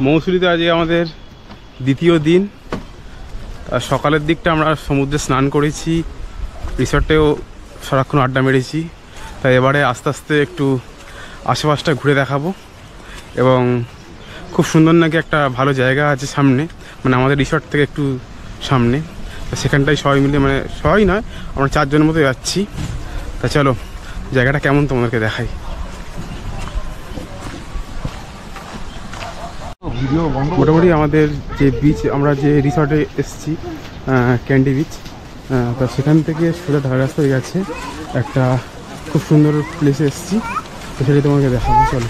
মৌসুলিতে আজকে আমাদের দ্বিতীয় দিন। সকালের দিকটা আমরা সমুদ্রে স্নান করেছি, রিসর্টেও সারাক্ষণ আড্ডা মেরেছি। তাই এবারে আস্তে আস্তে একটু আশেপাশটা ঘুরে দেখাবো। এবং খুব সুন্দর নাকি একটা ভালো জায়গা আছে সামনে, মানে আমাদের রিসর্ট থেকে একটু সামনে। সেখানটাই সবাই মিলে, মানে সবাই নয়, আমরা 4 জনের মতো যাচ্ছি। তা চলো জায়গাটা কেমন তোমাদেরকে দেখাই। মোটামুটি আমাদের যে বিচ, আমরা যে রিসর্টে এসেছি ক্যান্ডি বিচ, তো সেখান থেকে সোজা ঢাকা রাস্তা হয়ে গেছে একটা খুব সুন্দর প্লেসে এসেছি। তো সেটাই তোমাকে দেখাবো, চলো।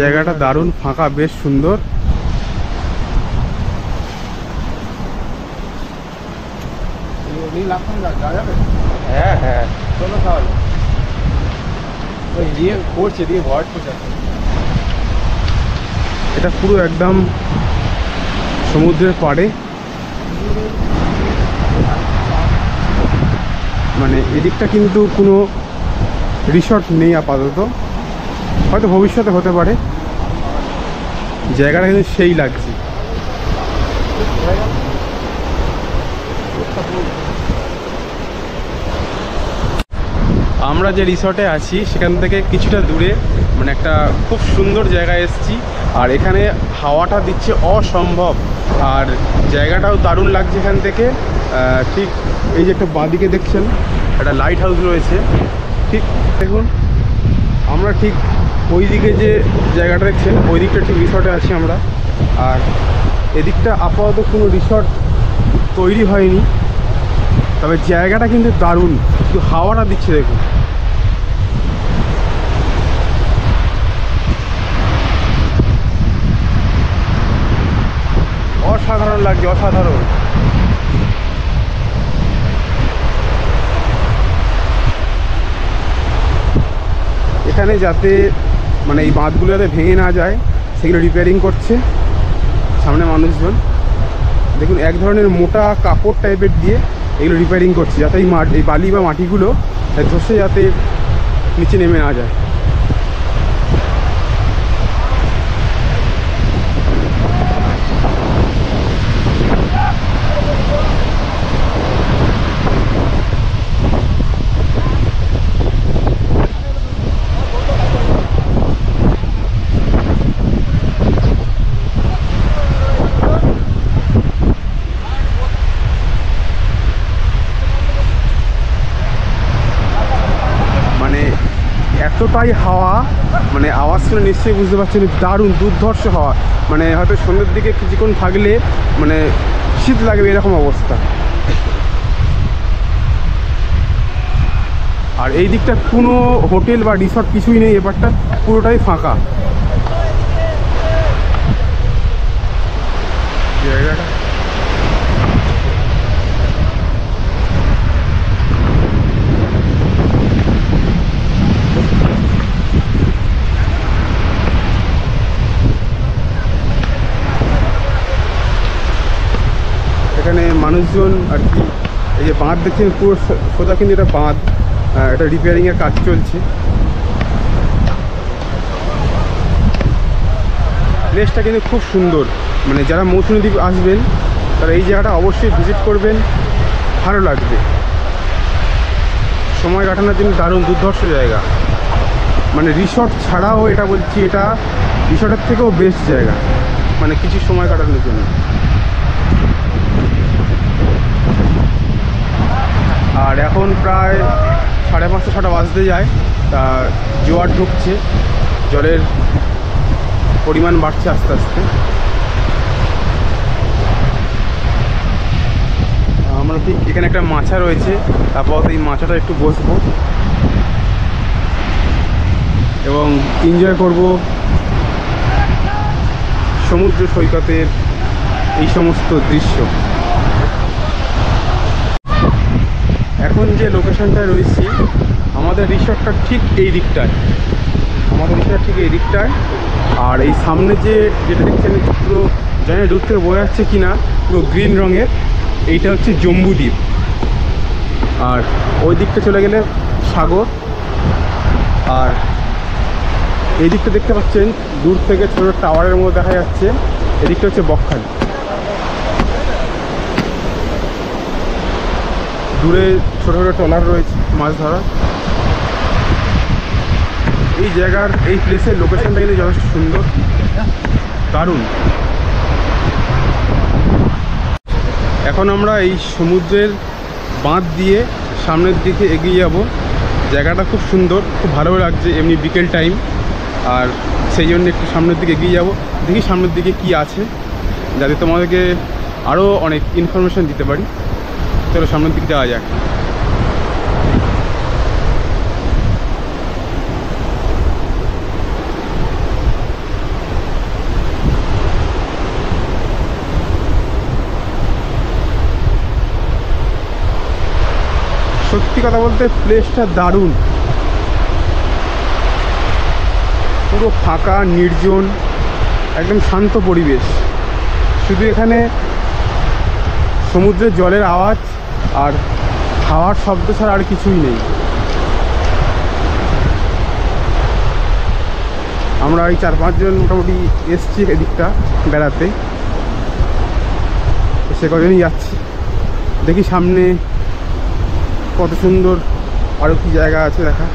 জায়গাটা দারুণ ফাঁকা, বেশ সুন্দর। হ্যাঁ হ্যাঁ, চলো তাহলে। দিয়ে করছে, দিয়ে ভয়েড করছে। এটা পুরো একদম সমুদ্রের পাড়ে, মানে এদিকটা কিন্তু কোনো রিসর্ট নেই আপাতত, হয়তো ভবিষ্যতে হতে পারে। জায়গাটা কিন্তু সেই লাগছে। আমরা যে রিসর্টে আছি সেখান থেকে কিছুটা দূরে, মানে একটা খুব সুন্দর জায়গায় এসেছি। আর এখানে হাওয়াটা দিচ্ছে অসম্ভব, আর জায়গাটাও দারুণ লাগছে এখান থেকে। ঠিক এই যে একটা বাঁদিকে দেখছেন একটা লাইট হাউস রয়েছে, ঠিক দেখুন আমরা ঠিক ওই দিকে যে জায়গাটা দেখছেন ওই দিকটা ঠিক রিসর্টে আছি আমরা। আর এদিকটা আপাতত কোনো রিসর্ট তৈরি হয়নি, তবে জায়গাটা কিন্তু দারুণ, শুধু হাওয়াটা দিচ্ছে দেখুন। অসাধারণ লাগছে, অসাধারণ। এখানে যাতে মানে এই বাঁধগুলো যাতে ভেঙে না যায় সেগুলো রিপেয়ারিং করছে সামনে মানুষজন। দেখুন এক ধরনের মোটা কাপড় টাইপের দিয়ে এগুলো রিপেয়ারিং করছে, যাতে এই বালি বা মাটিগুলো ধসে যাতে নিচে নেমে না যায়। এতটাই হাওয়া, মানে আওয়াজ শুনে নিশ্চয়ই বুঝতে পারছেন দারুণ দুর্ধর্ষ হাওয়া। মানে হয়তো সন্ধ্যের দিকে কিছুক্ষণ থাকলে মানে শীত লাগবে, এরকম অবস্থা। আর এই দিকটা কোনো হোটেল বা রিসর্ট কিছুই নেই, এবারটা পুরোটাই ফাঁকা জায়গাটা। এখানে মানুষজন আর কি, এই যে বাঁধ দেখছেন পুরো সোজা কিন্তু এটা বাঁধ, এটা রিপেয়ারিংয়ের কাজ চলছে। প্লেসটা কিন্তু খুব সুন্দর, মানে যারা মৌসুমী দ্বীপ আসবেন তারা এই জায়গাটা অবশ্যই ভিজিট করবেন, ভালো লাগবে। সময় কাটানোর জন্য দারুণ দুর্ধর্ষ জায়গা, মানে রিসর্ট ছাড়াও এটা বলছি, এটা রিসর্টের থেকেও বেস্ট জায়গা, মানে কিছু সময় কাটানোর জন্য। আর এখন প্রায় 5:30 6টা বাজতে যায়, তা জোয়ার ঢুকছে, জলের পরিমাণ বাড়ছে আস্তে আস্তে। আমরা ঠিক এখানে একটা মাছা রয়েছে, আপাতত এই মাছাটা একটু বসবো এবং এনজয় করব সমুদ্র সৈকতের এই সমস্ত দৃশ্য। এখন যে লোকেশনটায় রয়েছি আমাদের রিসর্টটা ঠিক এই দিকটায়, আর এই সামনে যেটা দেখছেন পুরো জানি দূর থেকে বোঝা যাচ্ছে কিনা, পুরো গ্রিন রঙের, এইটা হচ্ছে জম্বুদ্বীপ। আর ওই দিকটা চলে গেলে সাগর, আর এই দিকটা দেখতে পাচ্ছেন দূর থেকে ছোটো টাওয়ারের মতো দেখা যাচ্ছে, এদিকটা হচ্ছে বকখালি। দূরে ছোটো ছোটো ট্রলার রয়েছে মাছ ধরার। এই জায়গার এই প্লেসের লোকেশনটা কিন্তু যথেষ্ট সুন্দর, দারুণ। এখন আমরা এই সমুদ্রের বাঁধ দিয়ে সামনের দিকে এগিয়ে যাব। জায়গাটা খুব সুন্দর, খুব ভালো লাগছে এমনি বিকেল টাইম, আর সেই জন্য একটু সামনের দিকে এগিয়ে যাব। দেখি সামনের দিকে কি আছে, যাতে তোমাদেরকে আরও অনেক ইনফরমেশান দিতে পারি। চলো সামনের দিকে যাওয়া যাক। সত্যি কথা বলতে প্লেসটা দারুণ, পুরো ফাঁকা নির্জন, একদম শান্ত পরিবেশ। শুধু এখানে সমুদ্রের জলের আওয়াজ আর হাওয়ার শব্দ ছাড়া আর কিছুই নেই। আমরা এই 4-5 জন মোটামুটি এসছি এদিকটা বেড়াতে, সে কজনই যাচ্ছি। দেখি সামনে কত সুন্দর আরও কি জায়গা আছে দেখা।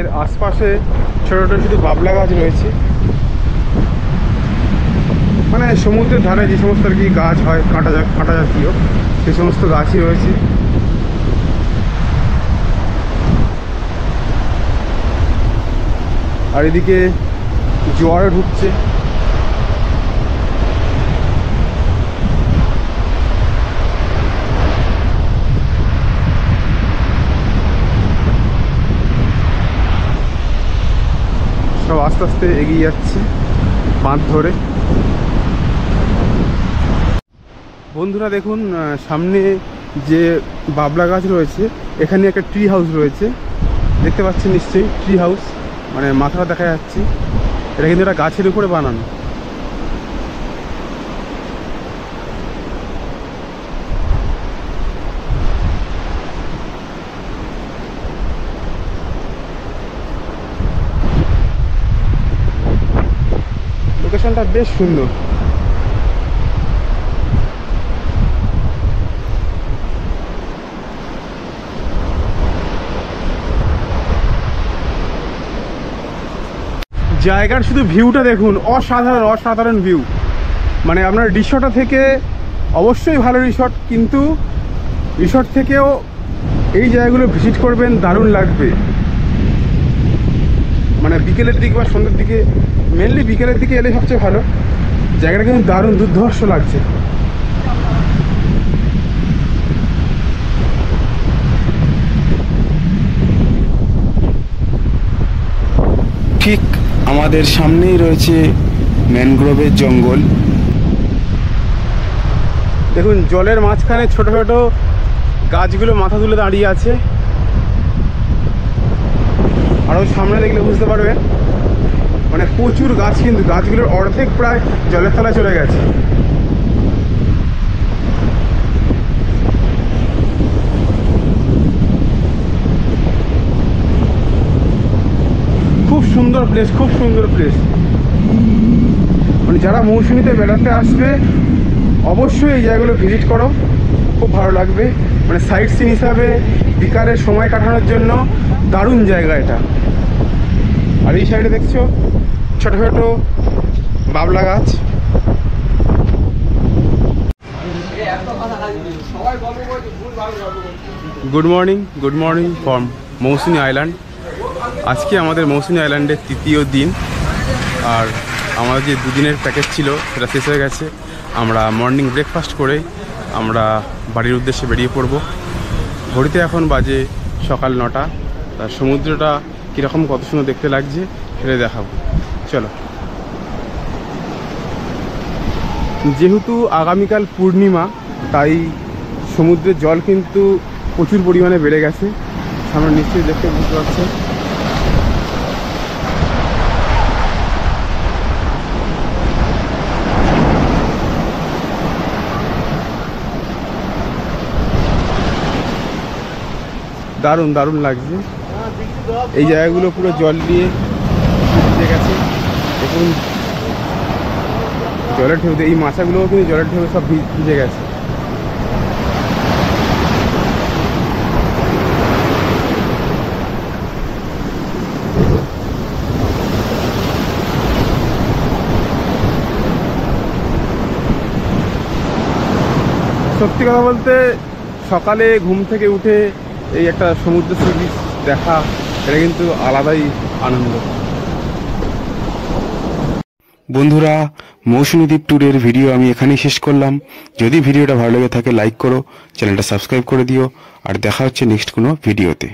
এর আশপাশে ছোটো ছোটো শুধু বাবলা গাছ রয়েছে, মানে সমুদ্রের ধারে যে সমস্ত আর কি গাছ হয় কাঁটা জাতীয়, সে সমস্ত গাছই রয়েছে। আর এদিকে জোয়ার ঢুকছে। সব আস্তে আস্তে এগিয়ে যাচ্ছে বাঁধ ধরে। বন্ধুরা দেখুন সামনে যে বাবলা গাছ রয়েছে, এখানে একটা ট্রি হাউস রয়েছে, দেখতে পাচ্ছেন নিশ্চয়ই ট্রি হাউস, মানে মাথাটা দেখা যাচ্ছে। এটা কিন্তু একটা গাছের উপরে বানানো। লোকেশনটা বেশ সুন্দর। জায়গার শুধু ভিউটা দেখুন, অসাধারণ ভিউ। মানে আপনার রিসর্টটা থেকে অবশ্যই ভালো রিসর্ট, কিন্তু রিসর্ট থেকেও এই জায়গাগুলো ভিজিট করবেন, দারুণ লাগবে। মানে বিকেলের দিকে বা সন্ধ্যের দিকে, মেনলি বিকেলের দিকে এলে সবচেয়ে ভালো। জায়গাটা কিন্তু দারুণ দুর্ধর্ষ লাগছে। ঠিক আমাদের সামনেই রয়েছে ম্যানগ্রোভের জঙ্গল। দেখুন জলের মাঝখানে ছোট ছোট গাছগুলো মাথা তুলে দাঁড়িয়ে আছে। আরও সামনে দেখলে বুঝতে পারবেন, মানে প্রচুর গাছ, কিন্তু গাছগুলোর অর্ধেক প্রায় জলের তলায় চলে গেছে। খুব সুন্দর প্লেস, খুব সুন্দর প্লেস। মানে যারা মৌসুমীতে বেড়াতে আসবে অবশ্যই এই জায়গাগুলো ভিজিট করো। খুব ভালো লাগবে। মানে সাইট সিন হিসাবে বিকালের সময় কাটানোর জন্য দারুণ জায়গা এটা। আর এই সাইডে দেখছো ছোট ছোট বাবলা গাছ। Good morning from Mousuni island. আজকে আমাদের মৌসুনি আইল্যান্ডের তৃতীয় দিন। আর আমাদের যে দুদিনের প্যাকেজ ছিল সেটা শেষ হয়ে গেছে। আমরা মর্নিং ব্রেকফাস্ট করে আমরা বাড়ির উদ্দেশ্যে বেরিয়ে পড়ব। ঘড়িতে এখন বাজে সকাল 9টা। আর সমুদ্রটা কীরকম কত সুন্দর দেখতে লাগছে সেটা দেখাবো, চলো। যেহেতু আগামীকাল পূর্ণিমা, তাই সমুদ্রের জল কিন্তু প্রচুর পরিমাণে বেড়ে গেছে। সামনে নিশ্চয়ই দেখতে বুঝতে পারছেন। দারুণ লাগছে। এই জায়গাগুলো পুরো জল দিয়ে ভিজে গেছে। দেখুন জলের ঢেউতে এই মাছাগুলোও কিন্তু জলের ঢেউ সব ভিজে গেছে। সত্যি কথা বলতে সকালে ঘুম থেকে উঠে এই একটা সমুদ্র সি বিচ দেখা, এটা কিন্তু আলাদাই আনন্দ। বন্ধুরা, মৌসুমী দ্বীপ ট্যুরের ভিডিও আমি এখানেই শেষ করলাম। যদি ভিডিওটা ভালো লেগে থাকে লাইক করো, চ্যানেলটা সাবস্ক্রাইব করে দিও। আর দেখা হচ্ছে নেক্সট কোনো ভিডিওতে।